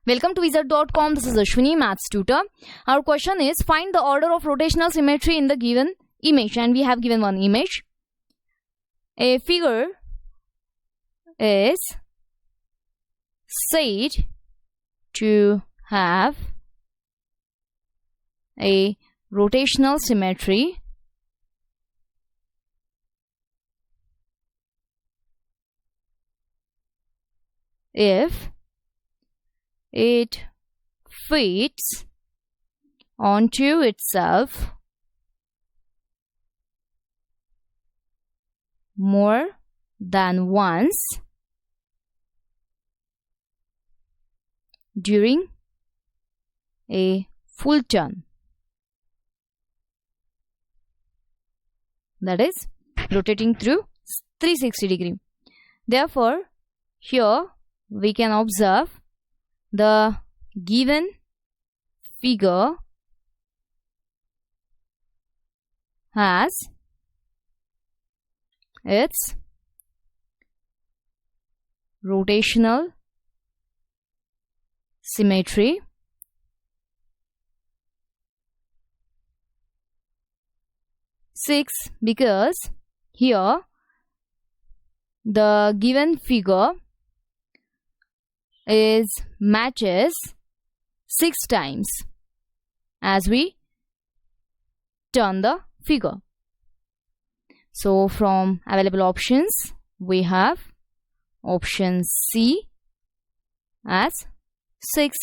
Welcome to wizard.com. This is Ashwini, maths tutor. Our question is find the order of rotational symmetry in the given image, and we have given one image. A figure is said to have a rotational symmetry if it fits onto itself more than once during a full turn. That is rotating through 360 degree. Therefore, here we can observe the given figure has its rotational symmetry six, because here the given figure is matches 6 times as we turn the figure. So from available options we have option C as 6.